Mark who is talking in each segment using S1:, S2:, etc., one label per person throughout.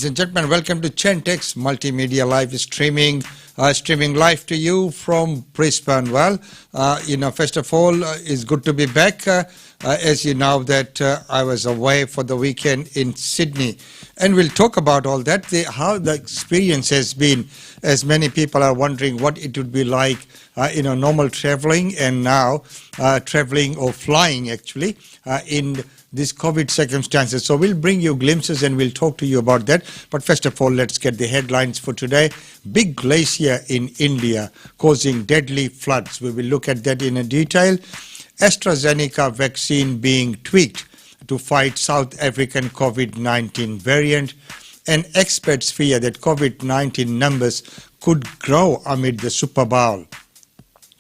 S1: Ladies and gentlemen, welcome to Chentex Multimedia Live Streaming, streaming live to you from Brisbane. Well, first of all, it's good to be back. As you know that I was away for the weekend in Sydney, and we'll talk about all that, how the experience has been, as many people are wondering what it would be like, normal traveling and now traveling or flying actually in these COVID circumstances. So we'll bring you glimpses and we'll talk to you about that. But first of all, let's get the headlines for today. Big glacier in India causing deadly floods. We will look at that in a detail. AstraZeneca vaccine being tweaked to fight South African COVID-19 variant. And experts fear that COVID-19 numbers could grow amid the Super Bowl.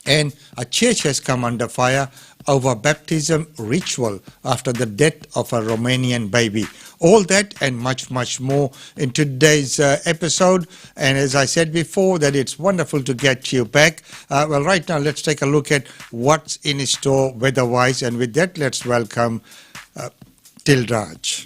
S1: And a church has come under fire over baptism ritual after the death of a Romanian baby. All that and much, much more in today's episode. And as I said before, that it's wonderful to get you back. Well, right now, let's take a look at what's in store weather-wise. And with that, let's welcome Tilraj.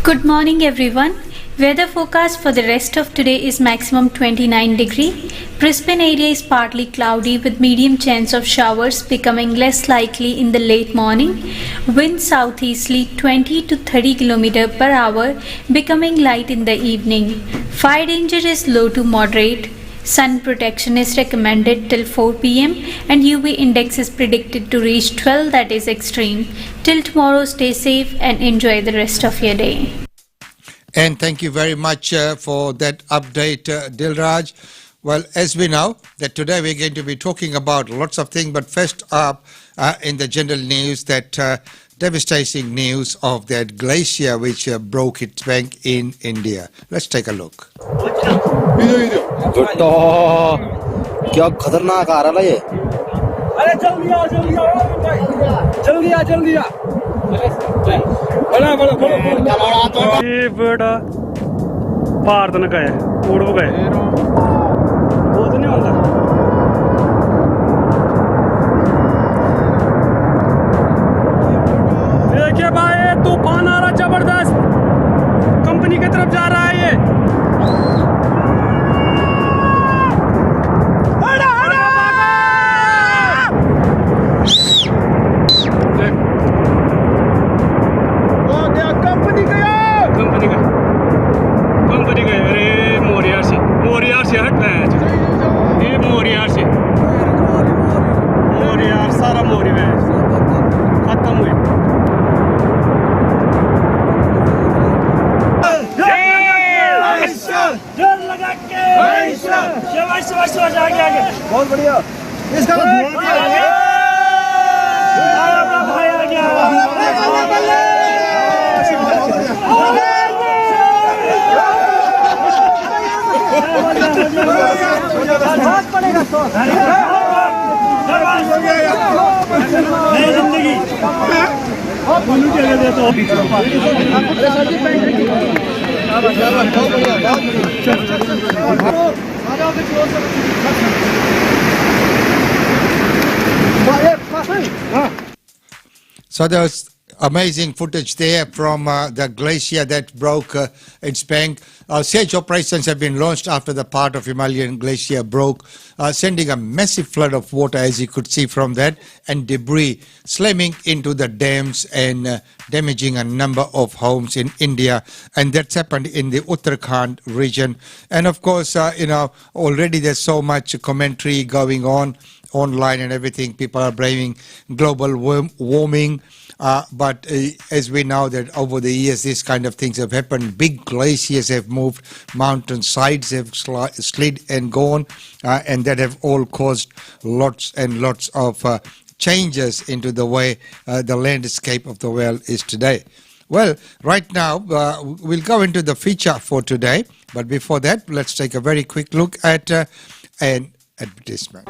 S2: Good morning, everyone. Weather forecast for the rest of today is maximum 29 degree. Brisbane area is partly cloudy with medium chance of showers becoming less likely in the late morning. Wind southeasterly 20 to 30 km per hour becoming light in the evening. Fire danger is low to moderate. Sun protection is recommended till 4 p.m. and UV index is predicted to reach 12, that is extreme. Till tomorrow, stay safe and enjoy the rest of your day.
S1: And thank you very much for that update, Dilraj. Well, as we know, that today we're going to be talking about lots of things, but first up in the general news, that devastating news of that glacier which broke its bank in India. Let's take a look.
S3: क्या खतरनाक आ रहा है ये अरे जल्दी आ बड़ा ये बड़ा पार तो न गए उड़ गए वो तो नहीं होता देखिए भाई तूफान आ रहा जबरदस्त कंपनी की तरफ जा रहा है ये बहुत बढ़िया इसका भाई आ गया पड़ेगा तो नई जिंदगी बोलू के लिए तो
S1: So there's amazing footage there from the glacier that broke its bank. Siege operations have been launched after the part of Himalayan glacier broke, sending a massive flood of water, as you could see from that, and debris slamming into the dams and damaging a number of homes in India. And that's happened in the Uttarakhand region. And of course, already there's so much commentary going on online and everything. People are blaming global warming. But as we know that over the years, these kind of things have happened. Big glaciers have moved, mountain sides have slid and gone, and that have all caused lots and lots of changes into the way the landscape of the world is today. Well, right now, we'll go into the feature for today. But before that, let's take a very quick look at an advertisement.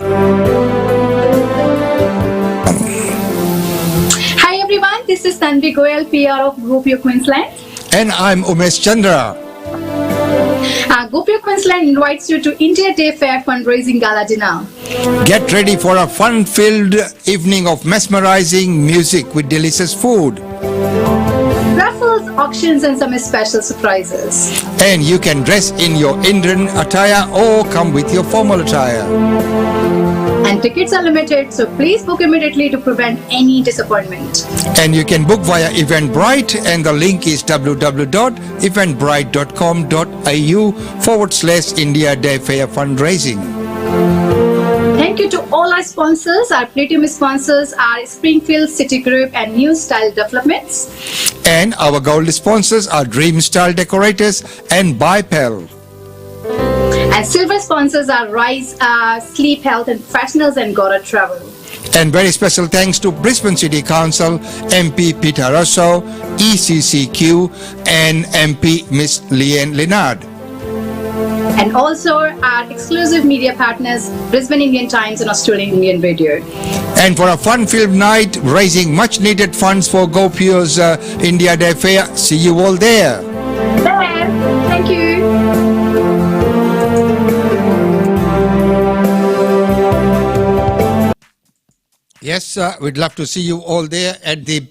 S4: Hi everyone, this is Tanvi Goyal, PR of Gopio Queensland.
S1: And I'm Umesh Chandra.
S4: Gopio Queensland invites you to India Day Fair fundraising gala dinner.
S1: Get ready for a fun-filled evening of mesmerizing music with delicious food.
S4: Raffles auctions and some special surprises.
S1: And you can dress in your Indian attire or come with your formal attire.
S4: And tickets are limited, so please book immediately to prevent any disappointment.
S1: And you can book via Eventbrite, and the link is www.eventbrite.com.au/India Day Fair fundraising.
S4: Thank you to all our sponsors. Our platinum sponsors are Springfield City Group and New Style Developments.
S1: And our gold sponsors are Dream Style Decorators and Bipel.
S4: And silver sponsors are Rise, Sleep Health and Professionals and Gora Travel.
S1: And very special thanks to Brisbane City Council, MP Peter Russo, ECCQ, and MP Miss Leanne Leonard.
S4: And also our exclusive media partners, Brisbane Indian Times and Australian Indian Radio.
S1: And for a fun-filled night, raising much-needed funds for GoPio's India Day Fair. See you all there.
S4: There. Thank you.
S1: Yes, we'd love to see you all there at the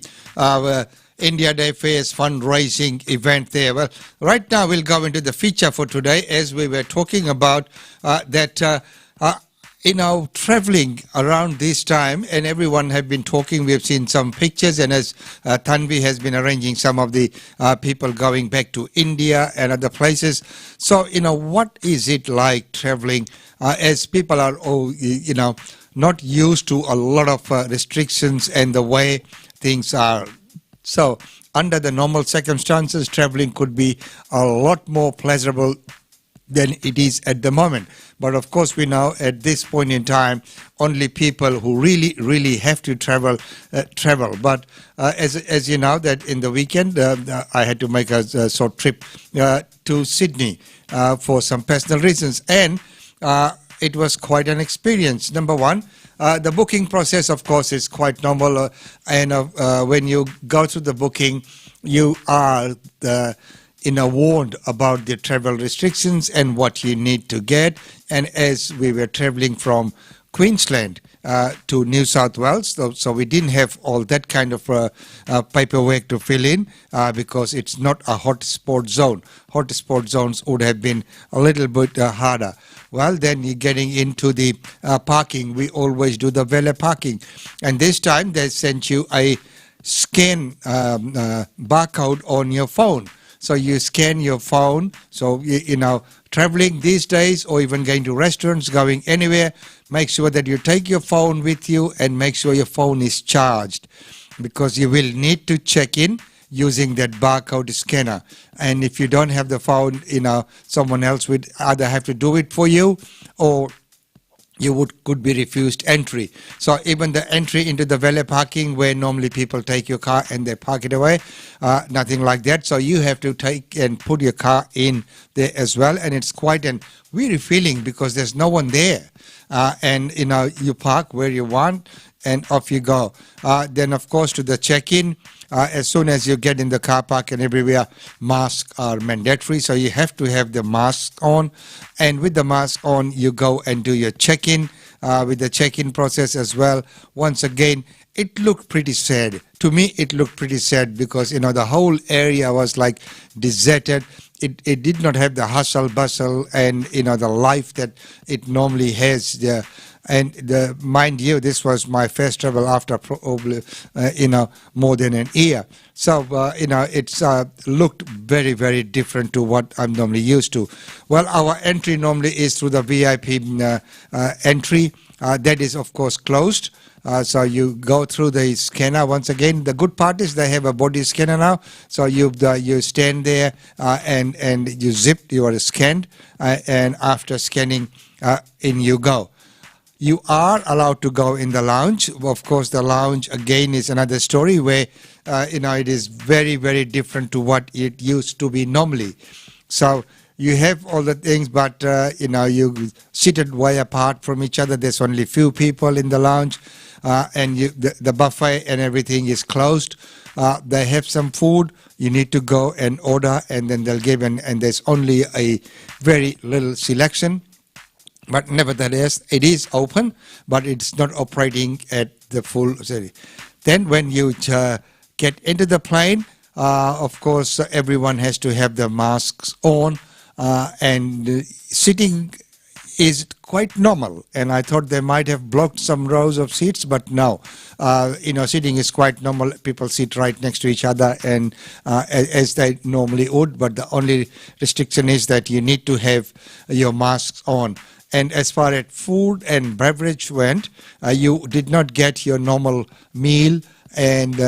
S1: India Day Fair's fundraising event there. Well, right now we'll go into the feature for today, as we were talking about traveling around this time, and everyone have been talking. We have seen some pictures, and as Tanvi has been arranging some of the people going back to India and other places. So, what is it like traveling as people are, not used to a lot of restrictions and the way things are. So under the normal circumstances, traveling could be a lot more pleasurable than it is at the moment. But of course, we know at this point in time, only people who really have to travel. But as you know, that in the weekend, I had to make a short trip to Sydney for some personal reasons. And it was quite an experience. Number one, the booking process, of course, is quite normal. And when you go through the booking, you are warned about the travel restrictions and what you need to get. And as we were traveling from Queensland to New South Wales, so we didn't have all that kind of paperwork to fill in because it's not a hotspot zone. Hotspot zones would have been a little bit harder. Well, then you're getting into the parking. We always do the valet parking. And this time they sent you a scan barcode on your phone. So you scan your phone. So, traveling these days or even going to restaurants, going anywhere, make sure that you take your phone with you and make sure your phone is charged, because you will need to check in using that barcode scanner. And if you don't have the phone, someone else would either have to do it for you, or you could be refused entry. So even the entry into the valet parking, where normally people take your car and they park it away, nothing like that. So you have to take and put your car in there as well. And it's quite an weary feeling because there's no one there. And you park where you want and off you go. Then of course to the check-in, as soon as you get in the car park and everywhere, masks are mandatory, so you have to have the mask on. And with the mask on, you go and do your check-in. With the check-in process as well, once again, it looked pretty sad. To me, it looked pretty sad because, the whole area was like deserted. It did not have the hustle bustle and, the life that it normally has there. And mind you, this was my first travel after probably, more than an year. So, it's looked very, very different to what I'm normally used to. Well, our entry normally is through the VIP entry. That is, of course, closed. So you go through the scanner. Once again, the good part is they have a body scanner now. So you stand there and you zip, you are scanned, and after scanning, in you go. You are allowed to go in the lounge. Of course, the lounge, again, is another story where, it is very, very different to what it used to be normally. So you have all the things, but, you seated way apart from each other. There's only few people in the lounge, and the buffet and everything is closed. They have some food. You need to go and order, and then they'll give, and there's only a very little selection. But nevertheless, it is open, but it's not operating at the full city. Then when you get into the plane, Of course, everyone has to have their masks on, and sitting is quite normal, and I thought they might have blocked some rows of seats, but no, sitting is quite normal. People sit right next to each other, and as they normally would, but the only restriction is that you need to have your masks on. And as far as food and beverage went, you did not get your normal meal, and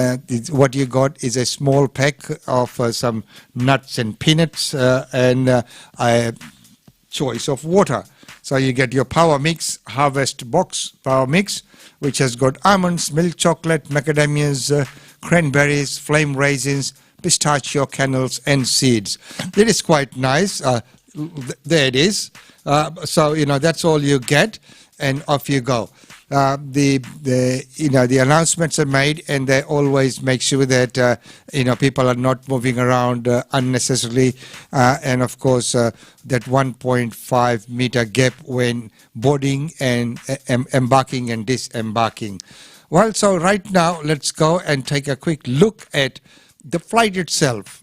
S1: what you got is a small pack of some nuts and peanuts, and a choice of water. So you get your Power Mix, Harvest Box Power Mix, which has got almonds, milk chocolate, macadamias, cranberries, flame raisins, pistachio kernels, and seeds. It is quite nice. There it is. So that's all you get, and off you go. The announcements are made, and they always make sure that people are not moving around unnecessarily, and of course that 1.5 meter gap when boarding and embarking and disembarking. Well, so right now let's go and take a quick look at the flight itself.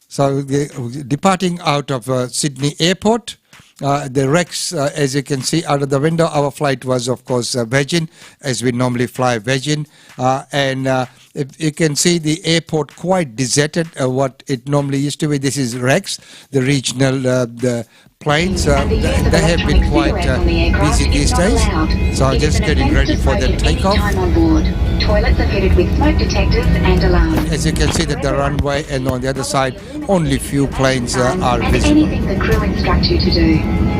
S1: So departing out of Sydney Airport, the Rex, as you can see out of the window, our flight was, of course, Virgin, as we normally fly Virgin. And if you can see the airport quite deserted, what it normally used to be. This is Rex, the regional the planes. They have been quite busy these days. So just getting ready for the takeoff.
S5: Toilets are fitted with smoke detectors and alarms.
S1: As you can see that the runway, and on the other side, only few planes are visible.
S5: Anything the crew instruct you to do.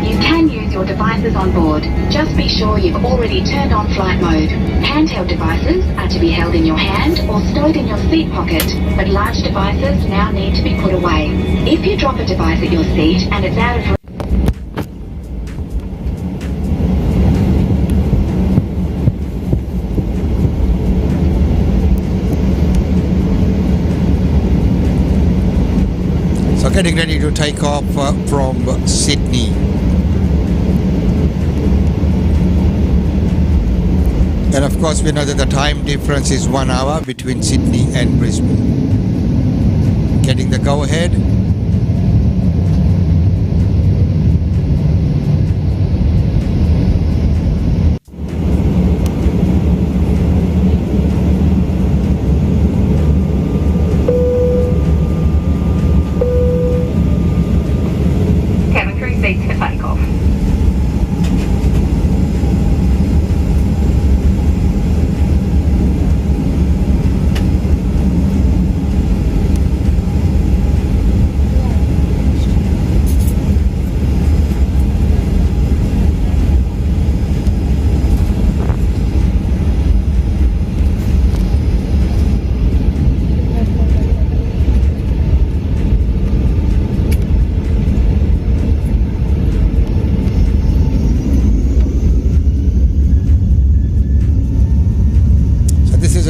S5: You can use your devices on board. Just be sure you've already turned on flight mode. Handheld devices are to be held in your hand or stowed in your seat pocket, but large devices now need to be put away. If you drop a device at your seat and it's out of
S1: So getting ready to take off from Sydney. And of course we know that the time difference is 1 hour between Sydney and Brisbane. Getting the go ahead.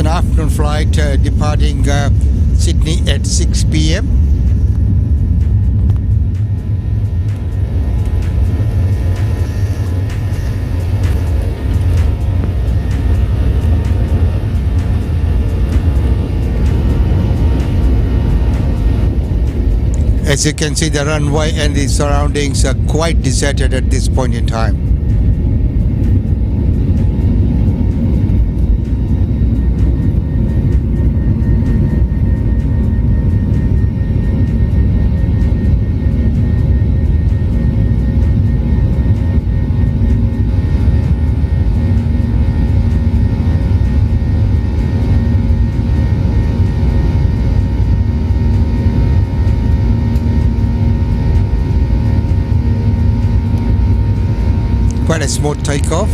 S1: Afternoon flight departing Sydney at 6 p.m. As you can see, the runway and the surroundings are quite deserted at this point in time. Quite a smooth takeoff.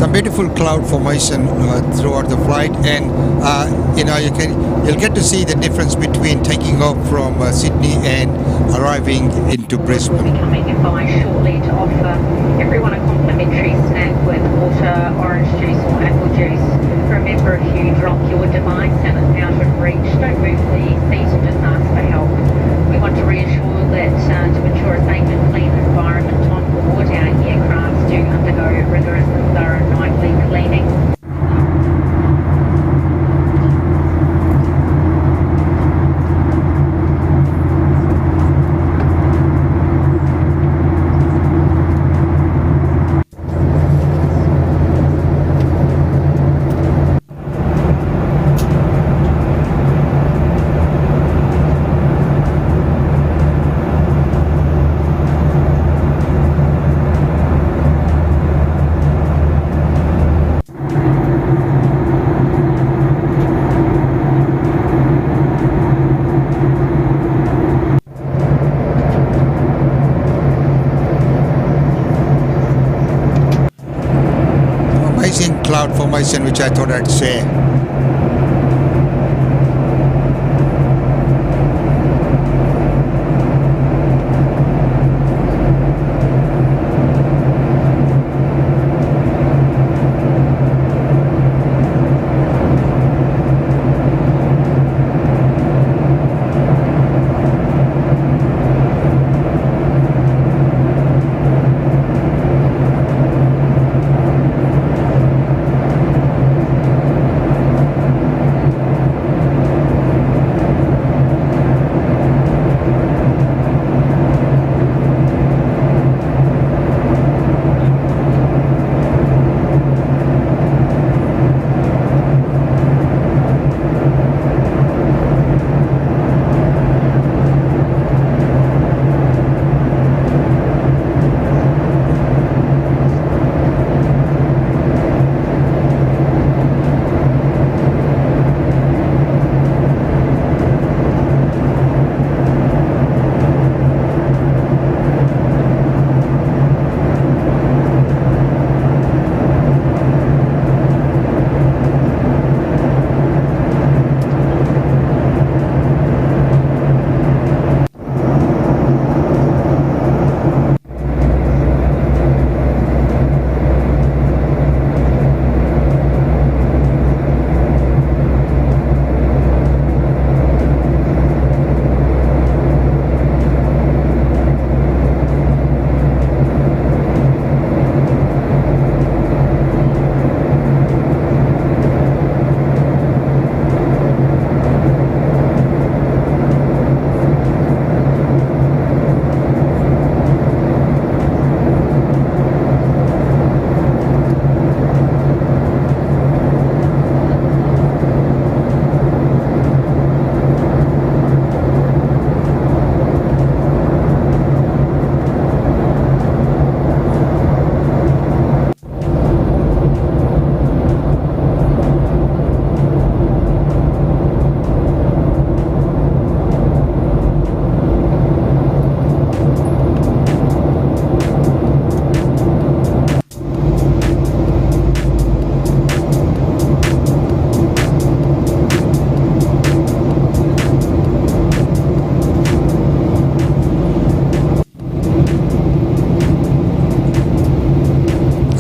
S1: some beautiful cloud formation throughout the flight, and you'll get to see the difference between taking off from Sydney and arriving into
S6: We'll
S1: Brisbane.
S6: be coming by shortly to offer everyone a complimentary snack with water, orange juice or apple juice. Remember, if you drop your device and it's out of reach, don't move the seat and just ask for help. We want to reassure that to ensure a safe and clean environment on board, our aircrafts do undergo rigorous and thorough nightly cleaning.
S1: Amazing cloud formation, which I thought I'd share.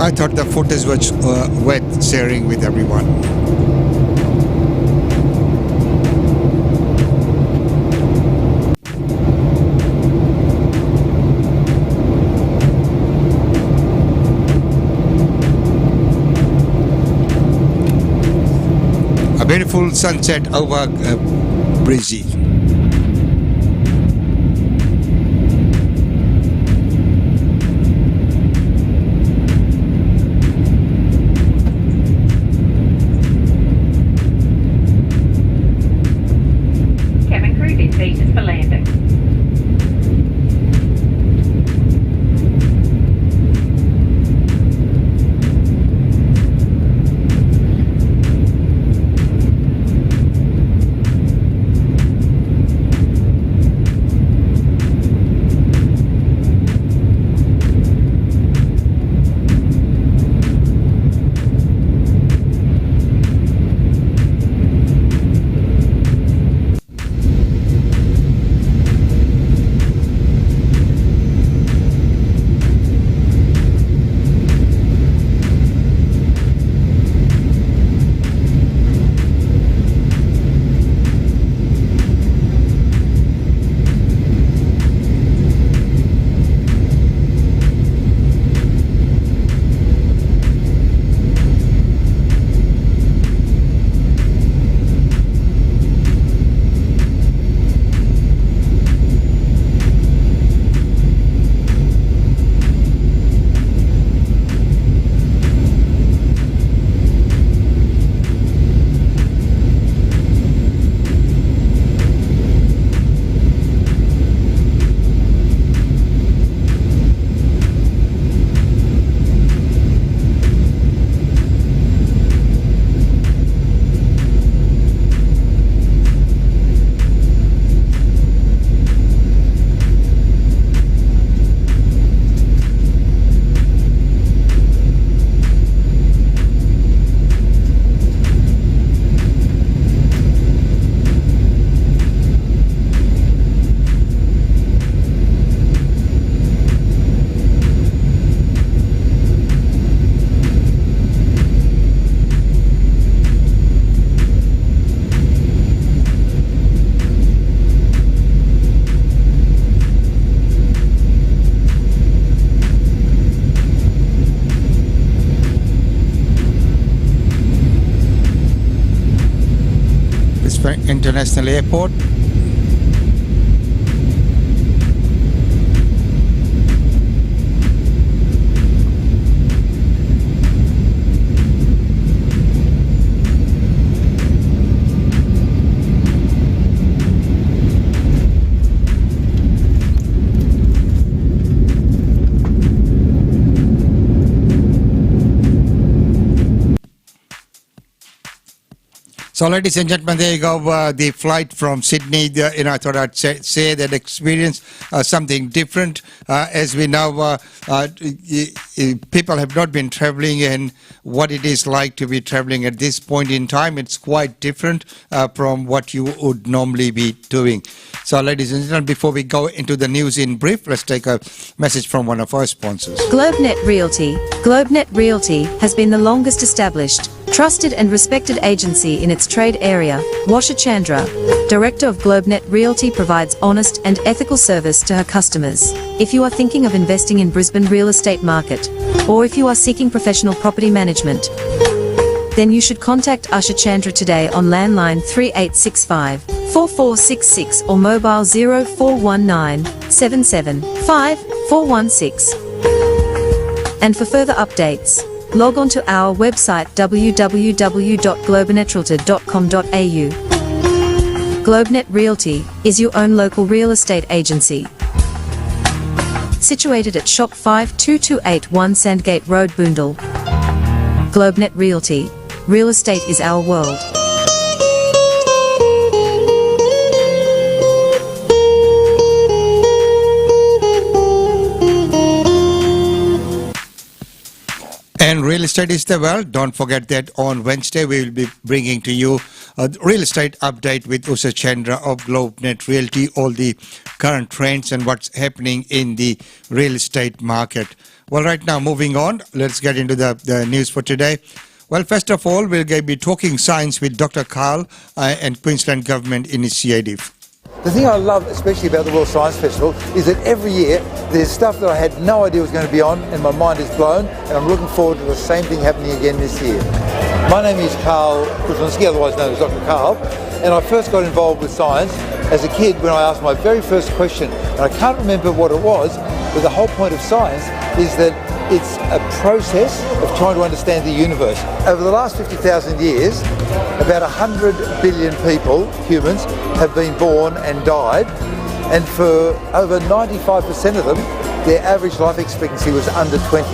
S1: I thought the footage was worth sharing with everyone. A beautiful sunset over Brizzy.
S6: Cabin crew, be seated for landing.
S1: International Airport. So, ladies and gentlemen, there you go. The flight from Sydney. I thought I'd say that experience something different. As we know, people have not been traveling, and what it is like to be traveling at this point in time, it's quite different from what you would normally be doing. So, ladies and gentlemen, before we go into the news in brief, let's take a message from one of our sponsors.
S7: GlobeNet Realty. GlobeNet Realty has been the longest established, trusted and respected agency in its trade area. Washa Chandra, Director of GlobeNet Realty, provides honest and ethical service to her customers. If you are thinking of investing in Brisbane real estate market, or if you are seeking professional property management, then you should contact Usha Chandra today on landline 3865 4466 or mobile 0419 775 416. And for further updates, log on to our website www.globenetralty.com.au. GlobeNet Realty is your own local real estate agency. Situated at Shop 52281 Sandgate Road, Boondall. GlobeNet Realty. Real estate is our world.
S1: And real estate is the world. Don't forget that on Wednesday we will be bringing to you a real estate update with Usha Chandra of GlobeNet Realty, all the current trends and what's happening in the real estate market. Well, right now, moving on, let's get into the news for today. Well, first of all, we'll be talking science with Dr. Carl and Queensland Government Initiative.
S8: The thing I love especially about the World Science Festival is that every year there's stuff that I had no idea was going to be on and my mind is blown, and I'm looking forward to the same thing happening again this year. My name is Carl Kuzlinski, otherwise known as Dr. Carl, and I first got involved with science as a kid when I asked my very first question, and I can't remember what it was, but the whole point of science is that it's a process of trying to understand the universe. Over the last 50,000 years, about 100 billion people, humans, have been born and died, and for over 95% of them, their average life expectancy was under 20.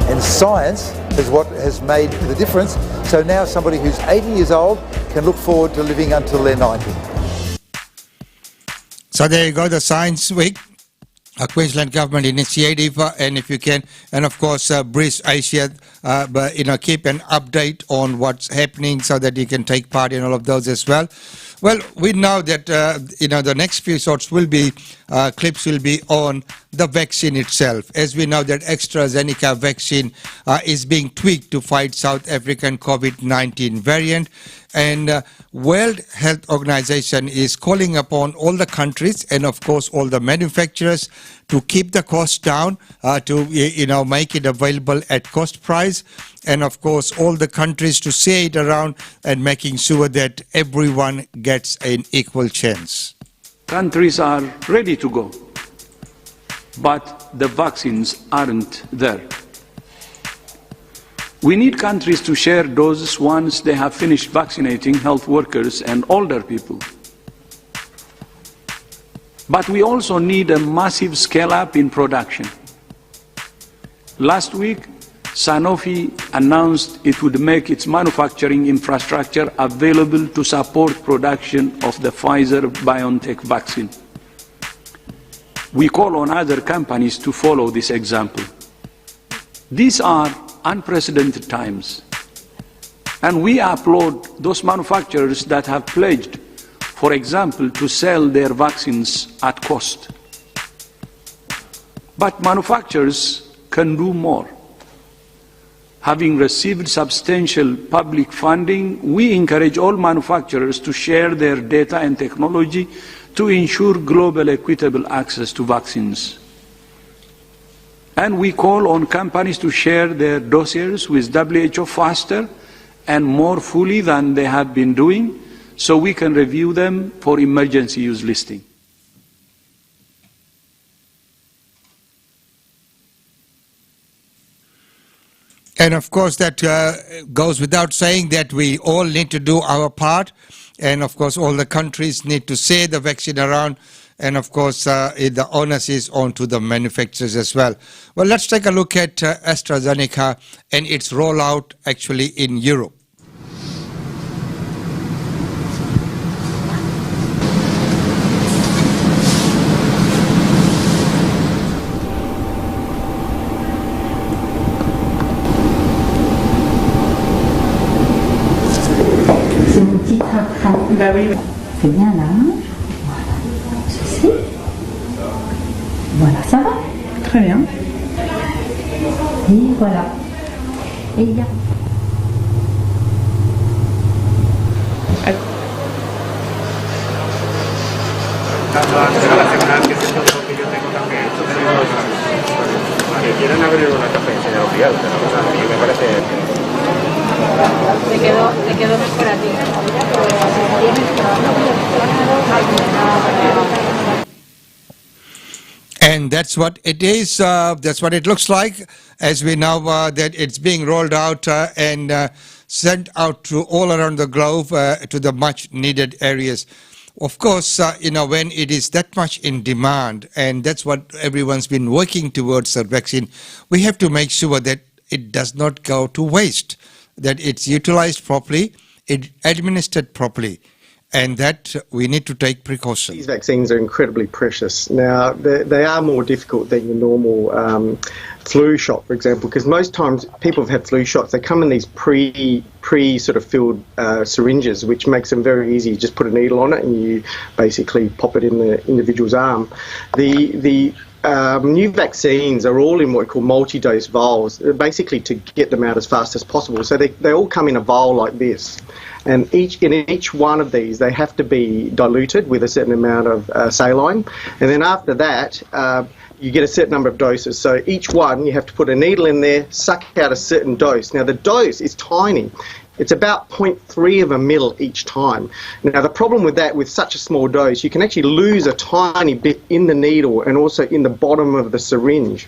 S8: And science is what has made the difference, so now somebody who's 80 years old can look forward to living until they're 90.
S1: So there you go, the Science Week. A Queensland Government Initiative, and if you can, and of course, Breeze Asia, but keep an update on what's happening so that you can take part in all of those as well. Well, we know that the next few shorts will be clips will be on the vaccine itself. As we know that AstraZeneca vaccine is being tweaked to fight South African COVID-19 variant. And World Health Organization is calling upon all the countries and of course all the manufacturers to keep the cost down, to make it available at cost price, and of course all the countries to share it around and making sure that everyone gets an equal chance.
S9: Countries are ready to go, but the vaccines aren't there. We need countries to share doses once they have finished vaccinating health workers and older people. But we also need a massive scale-up in production. Last week, Sanofi announced it would make its manufacturing infrastructure available to support production of the Pfizer-BioNTech vaccine. We call on other companies to follow this example. These are unprecedented times, and we applaud those manufacturers that have pledged, for example, to sell their vaccines at cost. But manufacturers can do more. Having received substantial public funding, we encourage all manufacturers to share their data and technology to ensure global equitable access to vaccines. And we call on companies to share their dossiers with WHO faster and more fully than they have been doing, so we can review them for emergency use listing.
S1: And of course, that goes without saying that we all need to do our part. And of course, all the countries need to say the vaccine around. And of course, the onus is on to the manufacturers as well. Well, let's take a look at AstraZeneca and its rollout actually in Europe.
S10: Bah oui. C'est bien là. Voilà. Ceci. Voilà, ça va. Très bien. Et voilà. Et il y a...
S11: Quieren abrir una cafetería oficial, pero a mí me parece... Te quedó mejor a ti.
S1: And that's what it is. That's what it looks like as we know that it's being rolled out and sent out to all around the globe to the much needed areas. Of course, when it is that much in demand, and that's what everyone's been working towards the vaccine, we have to make sure that it does not go to waste, that it's utilized properly, it's administered properly, and that we need to take precautions.
S12: These vaccines are incredibly precious. Now, they are more difficult than your normal flu shot, for example, because most times people have had flu shots, they come in these pre sort of filled syringes, which makes them very easy. You just put a needle on it and you basically pop it in the individual's arm. The new vaccines are all in what we call multi-dose vials, basically to get them out as fast as possible. So they all come in a vial like this. And in each one of these, they have to be diluted with a certain amount of saline. And then after that, you get a certain number of doses. So each one, you have to put a needle in there, suck out a certain dose. Now, the dose is tiny. It's about 0.3 of a mil each time. Now, the problem with that, with such a small dose, you can actually lose a tiny bit in the needle and also in the bottom of the syringe.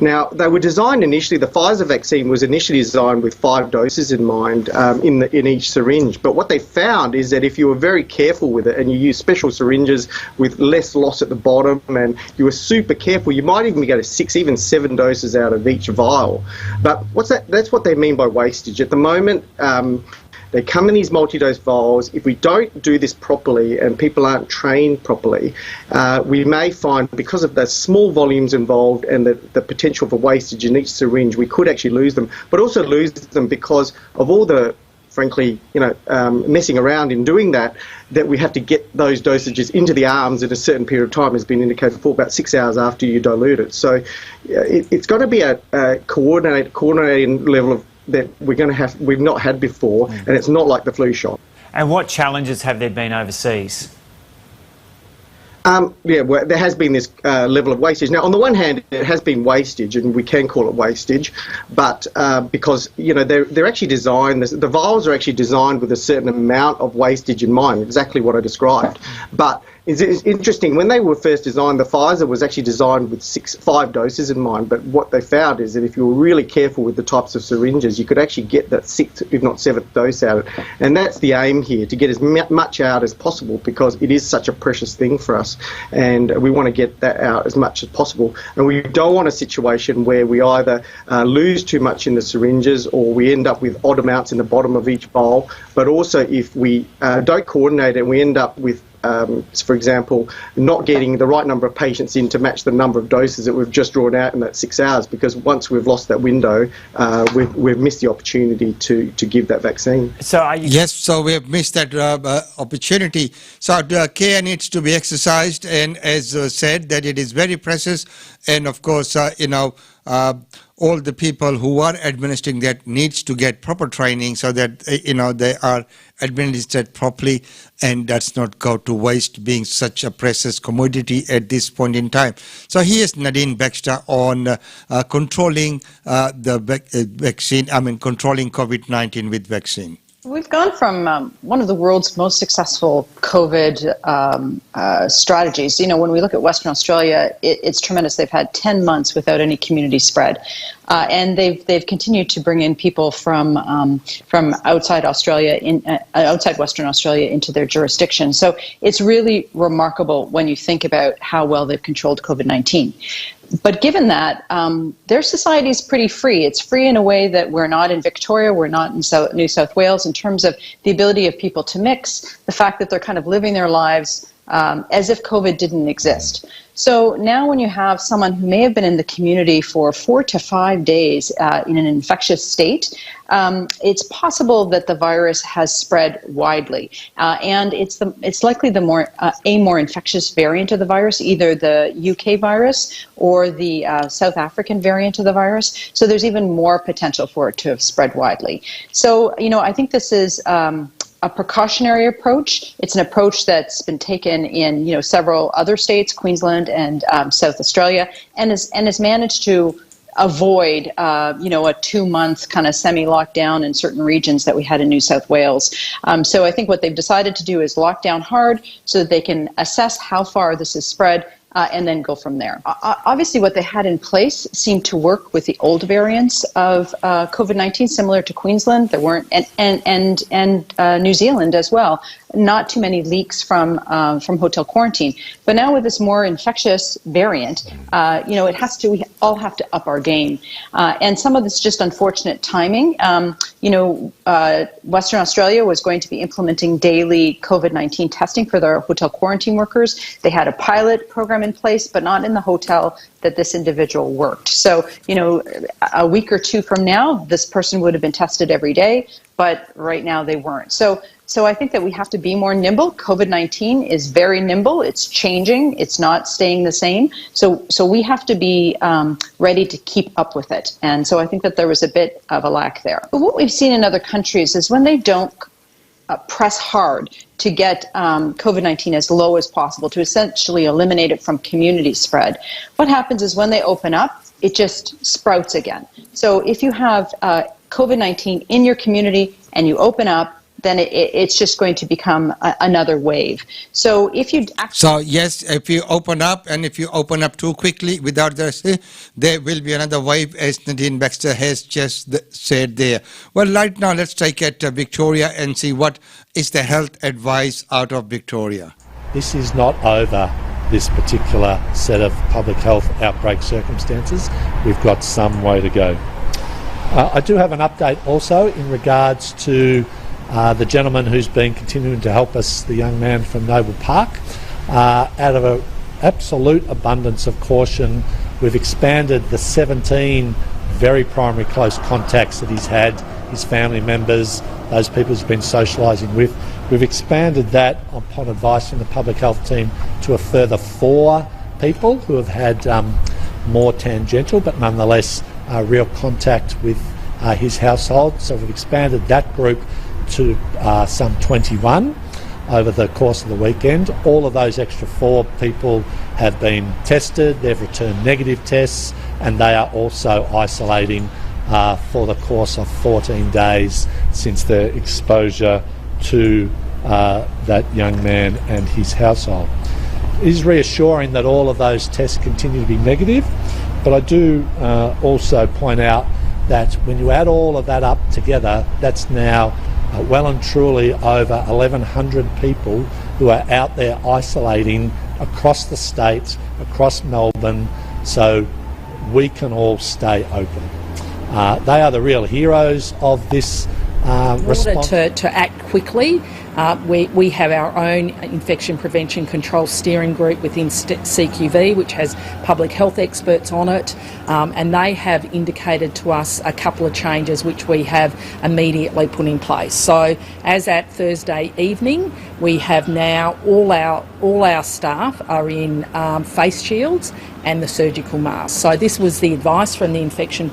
S12: Now, they were designed initially, the Pfizer vaccine was initially designed with 5 doses in mind in each syringe. But what they found is that if you were very careful with it and you use special syringes with less loss at the bottom and you were super careful, you might even get 6, even 7 doses out of each vial. But that's what they mean by wastage. At the moment, they come in these multi-dose vials. If we don't do this properly and people aren't trained properly, we may find, because of the small volumes involved and the potential for wastage in each syringe, we could actually lose them, but also lose them because of all the, frankly, messing around in doing that we have to get those dosages into the arms at a certain period of time, has been indicated for about 6 hours after you dilute it. So it's got to be a coordinating level of that we've not had before, and it's not like the flu shot.
S13: And what challenges have there been overseas?
S12: Well, there has been this level of wastage. Now, on the one hand, it has been wastage, and we can call it wastage, but because they're actually designed, the vials are actually designed with a certain amount of wastage in mind, exactly what I described. But it's interesting, when they were first designed, the Pfizer was actually designed with 5 doses in mind, but what they found is that if you were really careful with the types of syringes, you could actually get that 6th, if not 7th dose out. And that's the aim here, to get as much out as possible, because it is such a precious thing for us, and we want to get that out as much as possible. And we don't want a situation where we either lose too much in the syringes or we end up with odd amounts in the bottom of each vial, but also if we don't coordinate it and we end up with for example, not getting the right number of patients in to match the number of doses that we've just drawn out in that 6 hours, because once we've lost that window, we've missed the opportunity to give that vaccine.
S1: Yes, so we have missed that opportunity. So care needs to be exercised, and as said, that it is very precious, and of course, all the people who are administering that needs to get proper training so that they are administered properly and does not go to waste, being such a precious commodity at this point in time. So here's Nadine Baxter on controlling the vaccine, controlling COVID-19 with vaccine.
S14: We've gone from one of the world's most successful COVID strategies. You know, when we look at Western Australia, it's tremendous. They've had 10 months without any community spread, and they've continued to bring in people from outside Australia, outside Western Australia, into their jurisdiction. So it's really remarkable when you think about how well they've controlled COVID-19. But given that, their society is pretty free. It's free in a way that we're not in Victoria, we're not in New South Wales, in terms of the ability of people to mix, the fact that they're kind of living their lives as if COVID didn't exist. So now when you have someone who may have been in the community for 4 to 5 days in an infectious state, it's possible that the virus has spread widely. And it's likely a more infectious variant of the virus, either the UK virus or the South African variant of the virus. So there's even more potential for it to have spread widely. So, you know, I think this is a precautionary approach. It's an approach that's been taken in, you know, several other states, Queensland and South Australia, and has managed to avoid, you know, a 2-month kind of semi-lockdown in certain regions that we had in New South Wales. So I think what they've decided to do is lock down hard so that they can assess how far this has spread, and then go from there. Obviously, what they had in place seemed to work with the old variants of COVID-19, similar to Queensland. There weren't, and New Zealand as well. Not too many leaks from hotel quarantine. But now with this more infectious variant, you know, we all have to up our game. And some of it's just unfortunate timing. You know, Western Australia was going to be implementing daily COVID-19 testing for their hotel quarantine workers. They had a pilot program in place, but not in the hotel that this individual worked. So, you know, a week or two from now, this person would have been tested every day, but right now they weren't. So I think that we have to be more nimble. COVID-19 is very nimble. It's changing. It's not staying the same. So we have to be ready to keep up with it. And so I think that there was a bit of a lack there. But what we've seen in other countries is when they don't press hard to get COVID-19 as low as possible, to essentially eliminate it from community spread, what happens is when they open up, it just sprouts again. So if you have COVID-19 in your community and you open up, then it's just going to become another wave. So if you
S1: if you open up, and if you open up too quickly without there will be another wave, as Nadine Baxter has just said there. Well, right now let's take it to Victoria and see what is the health advice out of Victoria.
S15: This is not over, this particular set of public health outbreak circumstances. We've got some way to go. I do have an update also in regards to the gentleman who's been continuing to help us, the young man from Noble Park. Out of an absolute abundance of caution, we've expanded the 17 very primary close contacts that he's had, his family members, those people he's been socialising with. We've expanded that upon advice from the public health team to a further 4 people who have had more tangential but nonetheless real contact with his household. So we've expanded that group to some 21 over the course of the weekend. All of those extra 4 people have been tested, they've returned negative tests, and they are also isolating for the course of 14 days since their exposure to that young man and his household. It is reassuring that all of those tests continue to be negative, but I do also point out that when you add all of that up together, that's now well and truly over 1,100 people who are out there isolating across the state, across Melbourne, so we can all stay open. They are the real heroes of this response.
S16: In order to act quickly, we have our own infection prevention control steering group within CQV, which has public health experts on it, and they have indicated to us a couple of changes which we have immediately put in place. So as at Thursday evening, we have now all our staff are in face shields and the surgical mask. So this was the advice from the infection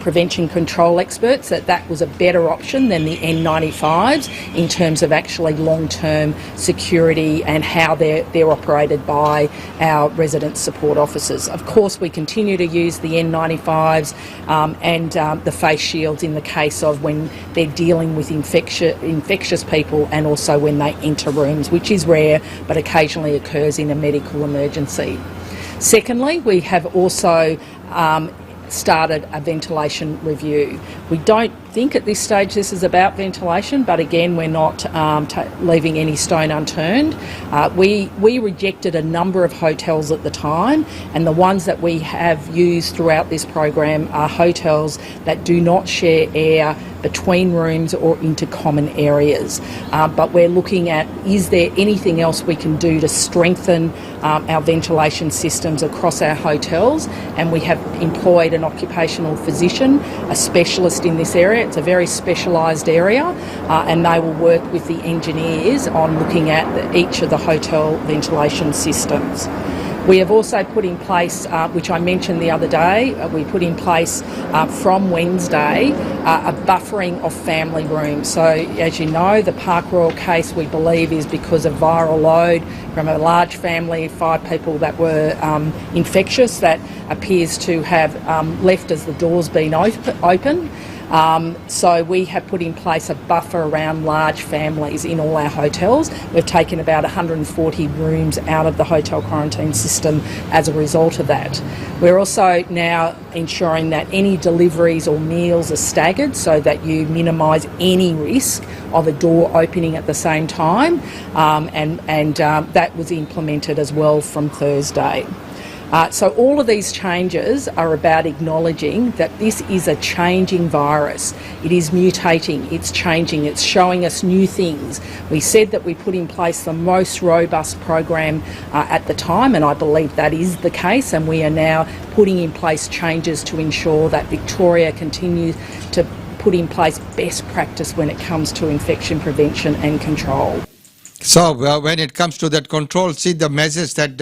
S16: prevention control experts, that was a better option than the N95s in terms of actually potentially long-term security and how they're operated by our resident support officers. Of course, we continue to use the N95s and the face shields in the case of when they're dealing with infectious people and also when they enter rooms, which is rare but occasionally occurs in a medical emergency. Secondly, we have also started a ventilation review. We don't think at this stage this is about ventilation, but again, we're not leaving any stone unturned. We rejected a number of hotels at the time, and the ones that we have used throughout this program are hotels that do not share air between rooms or into common areas. But we're looking at, is there anything else we can do to strengthen our ventilation systems across our hotels? And we have employed an occupational physician, a specialist in this area. It's a very specialised area, and they will work with the engineers on looking at each of the hotel ventilation systems. We have also put in place, which I mentioned the other day, we put in place from Wednesday a buffering of family rooms. So as you know, the Park Royal case we believe is because of viral load from a large family, 5 people that were infectious, that appears to have left as the doors been open. So we have put in place a buffer around large families in all our hotels. We've taken about 140 rooms out of the hotel quarantine system as a result of that. We're also now ensuring that any deliveries or meals are staggered so that you minimise any risk of a door opening at the same time, and that was implemented as well from Thursday. So all of these changes are about acknowledging that this is a changing virus. It is mutating, it's changing, it's showing us new things. We said that we put in place the most robust program at the time, and I believe that is the case, and we are now putting in place changes to ensure that Victoria continues to put in place best practice when it comes to infection prevention and control.
S1: So when it comes to that control, see the measures that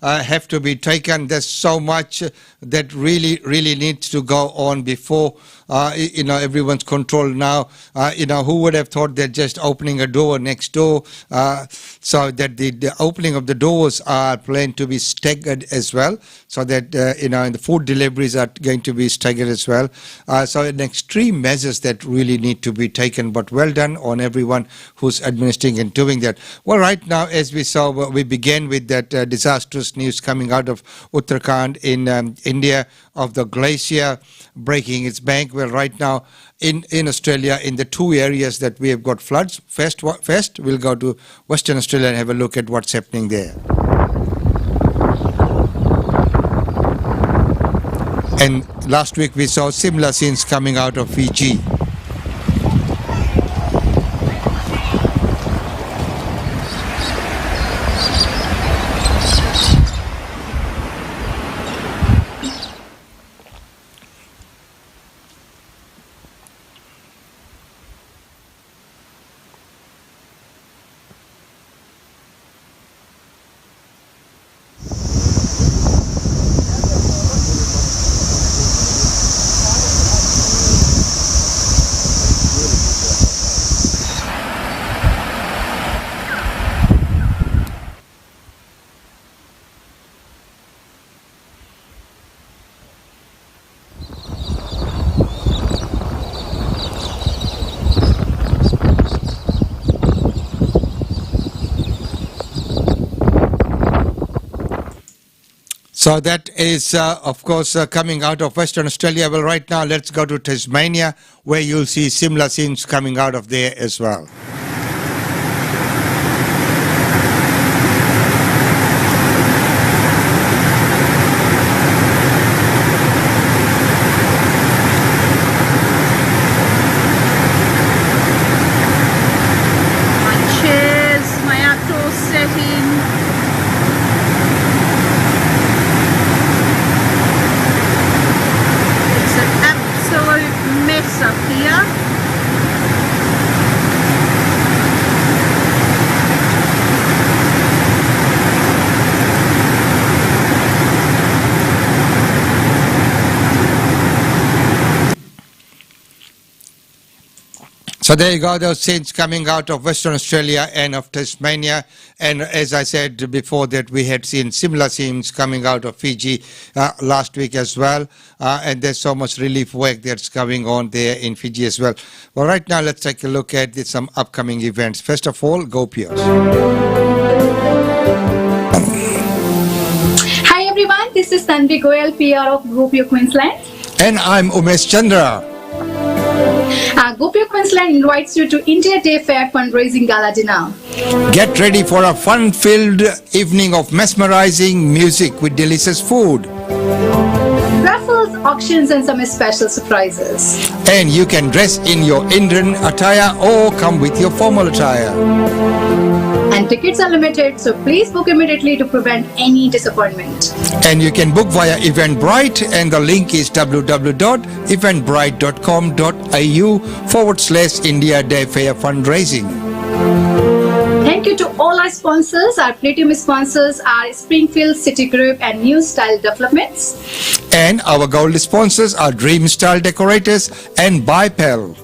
S1: have to be taken. There's so much that really needs to go on before everyone's controlled now. Who would have thought that just opening a door next door, so that the opening of the doors are planned to be staggered as well, so that and the food deliveries are going to be staggered as well. So an extreme measures that really need to be taken, but well done on everyone who's administering and doing that. Well, right now, as we saw, we began with that disastrous news coming out of Uttarakhand in India of the glacier breaking its bank. Well, right now in Australia, in the 2 areas that we have got floods, first we'll go to Western Australia and have a look at what's happening there. And last week we saw similar scenes coming out of Fiji. So that is, of course, coming out of Western Australia. Well, right now, let's go to Tasmania, where you'll see similar scenes coming out of there as well.
S17: My chairs, my outdoor setting. Mess up here.
S1: So there you go, those scenes coming out of Western Australia and of Tasmania. And as I said before that, we had seen similar scenes coming out of Fiji last week as well. And there's so much relief work that's going on there in Fiji as well. Well, right now, let's take a look at some upcoming events. First of all, Go Piers.
S4: Hi everyone, this is Tanvi Goyal, PR of GoPio Queensland.
S1: And I'm Umesh Chandra.
S4: GoPio Queensland invites you to India Day Fair fundraising gala dinner.
S1: Get ready for a fun-filled evening of mesmerizing music with delicious food.
S4: Raffles, auctions and some special surprises.
S1: And you can dress in your Indian attire or come with your formal attire.
S4: And tickets are limited, so please book immediately to prevent any disappointment.
S1: And you can book via Eventbrite, and the link is www.eventbrite.com.au/India Day Fair fundraising.
S4: Thank you to all our sponsors. Our platinum sponsors are Springfield City Group and New Style Developments.
S1: And our gold sponsors are Dream Style Decorators and Bipel.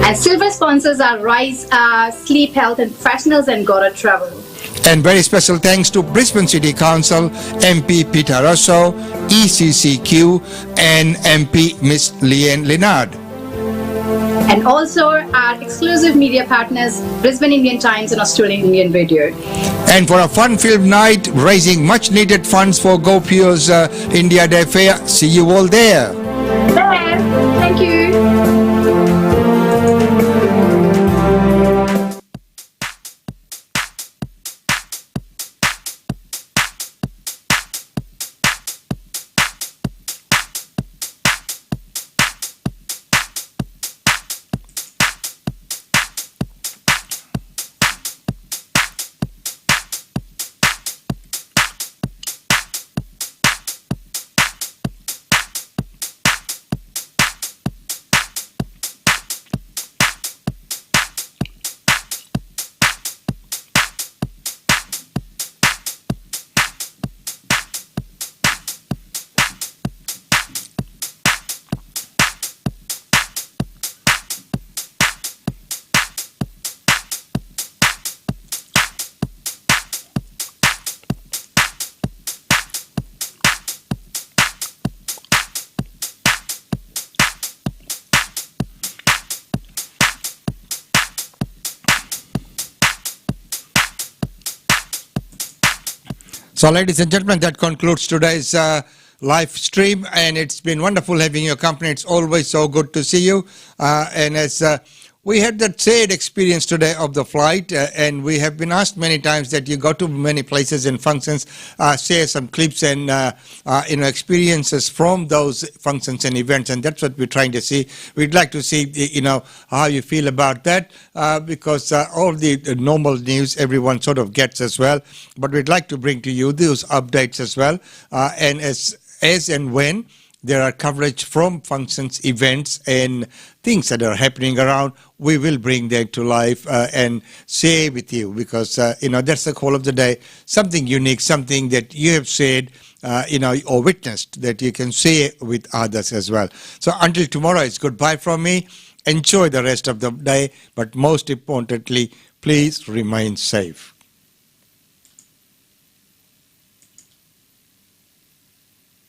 S4: And silver sponsors are Rise, Sleep Health and Professionals and Gora Travel.
S1: And very special thanks to Brisbane City Council, MP Peter Russo, ECCQ, and MP Miss Leanne Leonard.
S4: And also our exclusive media partners, Brisbane Indian Times and Australian Indian Radio.
S1: And for a fun-filled night, raising much-needed funds for GoPio's India Day Fair. See you all there.
S4: There. Thank you.
S1: So, ladies and gentlemen, that concludes today's live stream, and it's been wonderful having your company. It's always so good to see you. And as we had that sad experience today of the flight, and we have been asked many times that you go to many places and functions, share some clips and experiences from those functions and events, and that's what we're trying to see. We'd like to see how you feel about that, because all the normal news everyone sort of gets as well, but we'd like to bring to you those updates as well, and as and when there are coverage from functions, events, and things that are happening around, we will bring them to life and share with you, because that's the call of the day. Something unique, something that you have said, or witnessed, that you can share with others as well. So until tomorrow, it's goodbye from me. Enjoy the rest of the day, but most importantly, please remain safe.